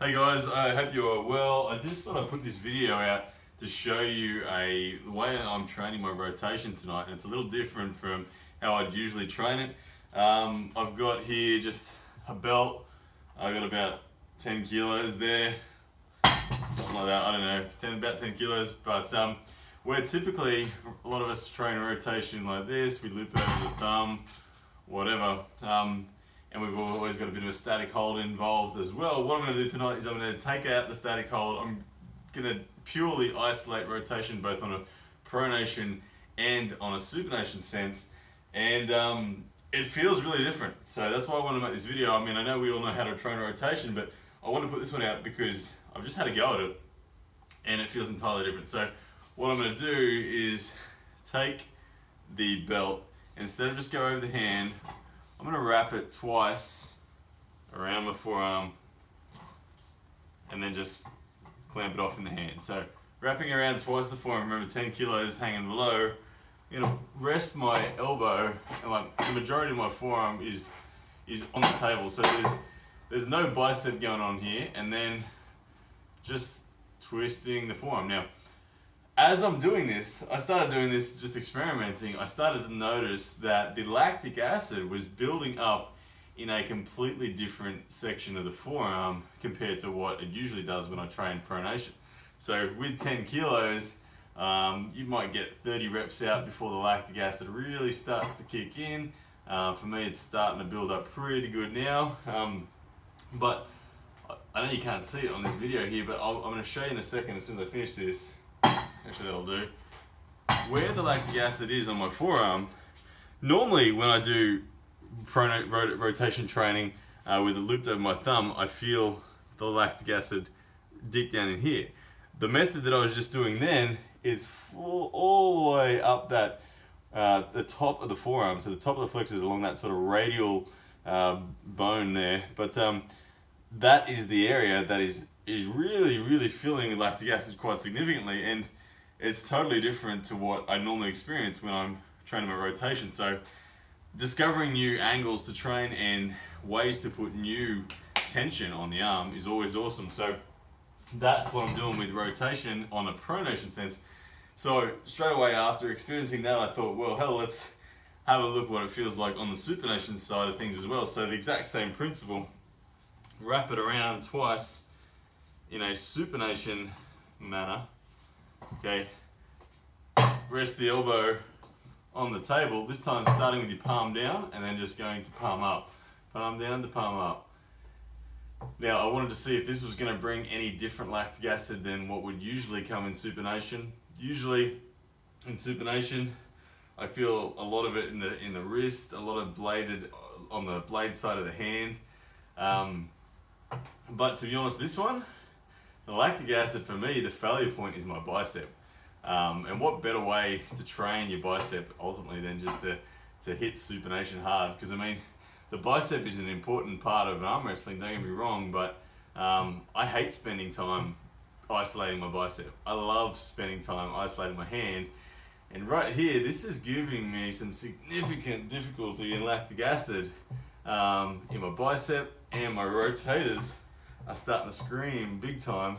Hey guys, I hope you are well. I just thought I'd put this video out to show you the way I'm training my rotation tonight, and it's a little different from how I'd usually train it. I've got here just a belt. I've got about 10 kilos there, something like that, I don't know, about 10 kilos, but where typically a lot of us train a rotation like this, we loop over the thumb, whatever. And we've always got a bit of a static hold involved as well. What I'm going to do tonight is I'm going to take out the static hold. I'm going to purely isolate rotation both on a pronation and on a supination sense, and it feels really different. So that's why I want to make this video. I mean, I know we all know how to train rotation, but I want to put this one out because I've just had a go at it and it feels entirely different. So what I'm going to do is take the belt, instead of just go over the hand, I'm going to wrap it twice around my forearm and then just clamp it off in the hand. So wrapping around twice the forearm, remember 10 kilos hanging below, I'm going to rest my elbow, and like the majority of my forearm is on the table. So there's no bicep going on here, and then just twisting the forearm. Now, as I'm doing this, I started doing this just experimenting, I started to notice that the lactic acid was building up in a completely different section of the forearm compared to what it usually does when I train pronation. So with 10 kilos, you might get 30 reps out before the lactic acid really starts to kick in. For me, it's starting to build up pretty good now. But I know you can't see it on this video here, but I'm going to show you in a second as soon as I finish this. Actually, that'll do. Where the lactic acid is on my forearm, normally when I do rotation training with it looped over my thumb, I feel the lactic acid deep down in here. The method that I was just doing then, it's full all the way up that the top of the forearm, so the top of the flexors along that sort of radial bone there. But that is the area that is really filling with lactic acid quite significantly, and it's totally different to what I normally experience when I'm training my rotation. So discovering new angles to train and ways to put new tension on the arm is always awesome. So that's what I'm doing with rotation on a pronation sense. So straight away after experiencing that, I thought, well, hell, let's have a look what it feels like on the supination side of things as well. So the exact same principle, wrap it around twice in a supination manner. Okay, rest the elbow on the table, this time starting with your palm down and then just going to palm up. Palm down to palm up. Now I wanted to see if this was going to bring any different lactic acid than what would usually come in supination. Usually in supination I feel a lot of it in the wrist, a lot of bladed on the blade side of the hand. But to be honest, this one, the lactic acid for me, the failure point is my bicep. And what better way to train your bicep ultimately than just to hit supination hard? Because I mean, the bicep is an important part of arm wrestling, don't get me wrong, but I hate spending time isolating my bicep. I love spending time isolating my hand. And right here, this is giving me some significant difficulty in lactic acid in my bicep, and my rotators are starting to scream big time.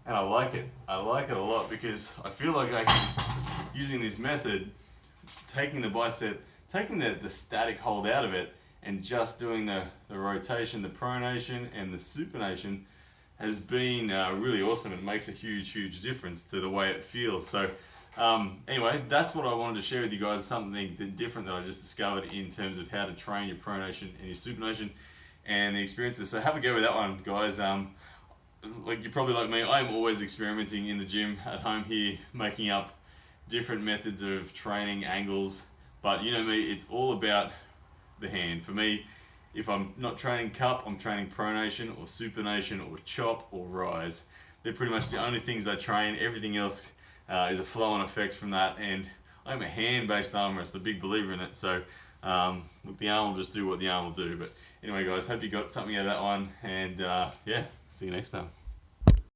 And I like it. I like it a lot because I feel like I can, using this method, taking the bicep, taking the static hold out of it and just doing the rotation, the pronation and the supination has been really awesome. It makes a huge difference to the way it feels. So anyway, that's what I wanted to share with you guys, something different that I just discovered in terms of how to train your pronation and your supination and the experiences. So have a go with that one, guys. Like you're probably like me, I'm always experimenting in the gym at home here, making up different methods of training angles. But you know me, it's all about the hand. For me, if I'm not training cup, I'm training pronation or supination or chop or rise. They're pretty much the only things I train. Everything else is a flow-on effect from that, and I'm a hand-based arm wrestler, a big believer in it. So look, the arm will just do what the arm will do. But anyway guys, hope you got something out of that one, and yeah, see you next time.